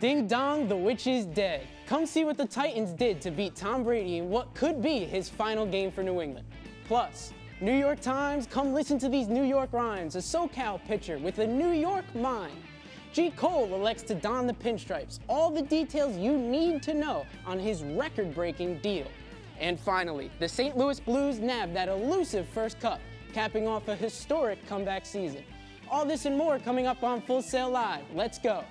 Ding dong, the witch is dead. Come see what the Titans did to beat Tom Brady in what could be his final game for New England. Plus, New York Times, come listen to these New York rhymes, a SoCal pitcher with a New York mind. G. Cole elects to don the pinstripes, all the details you need to know on his record-breaking deal. And finally, the St. Louis Blues nabbed that elusive first cup, capping off a historic comeback season. All this and more coming up on Full Sail Live. Let's go.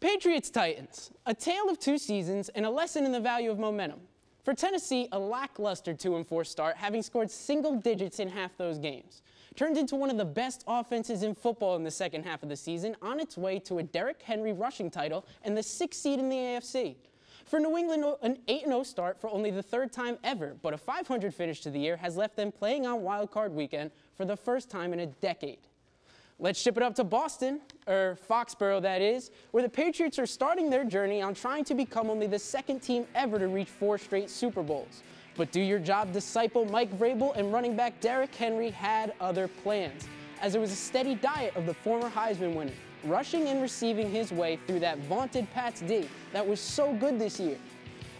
Patriots-Titans, a tale of two seasons and a lesson in the value of momentum. For Tennessee, a lackluster 2-4 start, having scored single digits in half those games, turned into one of the best offenses in football in the second half of the season, on its way to a Derrick Henry rushing title and the 6th seed in the AFC. For New England, an 8-0 start for only the third time ever, but a .500 finish to the year has left them playing on Wild Card Weekend for the first time in a decade. Let's ship it up to Boston, or Foxborough that is, where the Patriots are starting their journey on trying to become only the second team ever to reach 4 straight Super Bowls. But do your job disciple Mike Vrabel and running back Derrick Henry had other plans, as it was a steady diet of the former Heisman winner, rushing and receiving his way through that vaunted Pats D that was so good this year.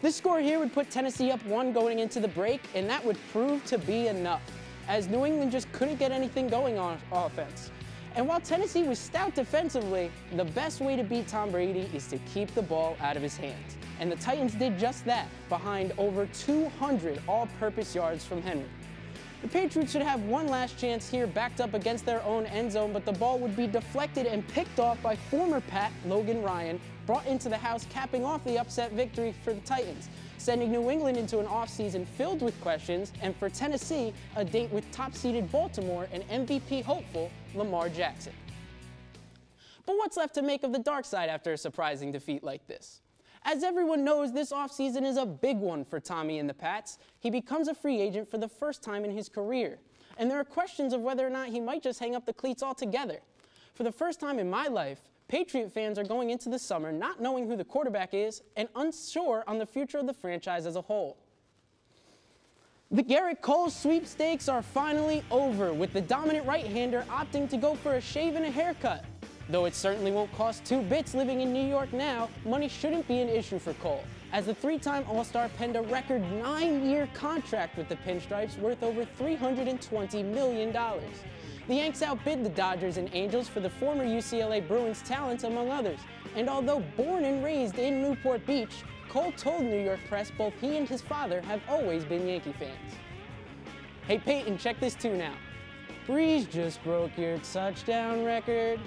This score here would put Tennessee up 1 going into the break, and that would prove to be enough, as New England just couldn't get anything going on offense. And while Tennessee was stout defensively, the best way to beat Tom Brady is to keep the ball out of his hands. And the Titans did just that, behind over 200 all-purpose yards from Henry. The Patriots should have one last chance here backed up against their own end zone, but the ball would be deflected and picked off by former Pat Logan Ryan, brought into the house, capping off the upset victory for the Titans, sending New England into an offseason filled with questions, and for Tennessee, a date with top-seeded Baltimore and MVP hopeful Lamar Jackson. But what's left to make of the dark side after a surprising defeat like this? As everyone knows, this offseason is a big one for Tommy and the Pats. He becomes a free agent for the first time in his career, and there are questions of whether or not he might just hang up the cleats altogether. For the first time in my life, Patriot fans are going into the summer not knowing who the quarterback is and unsure on the future of the franchise as a whole. The Garrett Cole sweepstakes are finally over, with the dominant right-hander opting to go for a shave and a haircut. Though it certainly won't cost 2 bits living in New York now, money shouldn't be an issue for Cole, as the 3-time All-Star penned a record 9-year contract with the Pinstripes worth over $320 million. The Yanks outbid the Dodgers and Angels for the former UCLA Bruins talents, among others, and although born and raised in Newport Beach, Cole told New York press both he and his father have always been Yankee fans. Hey Peyton, check this tune out. Breeze just broke your touchdown record.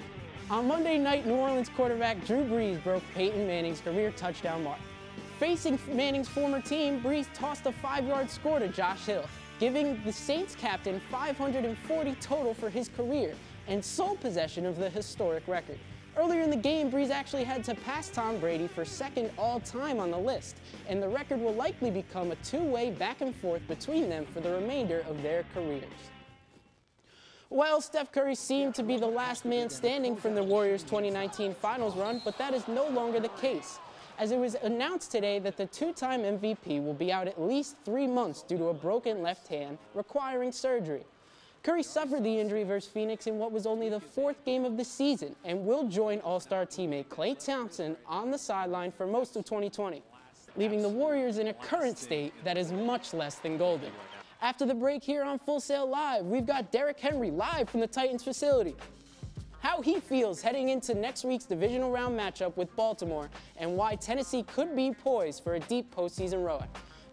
On Monday night, New Orleans quarterback Drew Brees broke Peyton Manning's career touchdown mark. Facing Manning's former team, Brees tossed a 5-yard score to Josh Hill, giving the Saints captain 540 total for his career and sole possession of the historic record. Earlier in the game, Brees actually had to pass Tom Brady for second all-time on the list, and the record will likely become a 2-way back and forth between them for the remainder of their careers. Well, Steph Curry seemed to be the last man standing from the Warriors' 2019 Finals run, but that is no longer the case, as it was announced today that the 2-time MVP will be out at least 3 months due to a broken left hand requiring surgery. Curry suffered the injury versus Phoenix in what was only the 4th game of the season and will join All-Star teammate Klay Thompson on the sideline for most of 2020, leaving the Warriors in a current state that is much less than golden. After the break here on Full Sail Live, we've got Derrick Henry live from the Titans facility. How he feels heading into next week's divisional round matchup with Baltimore, and why Tennessee could be poised for a deep postseason run.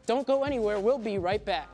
Don't go anywhere, we'll be right back.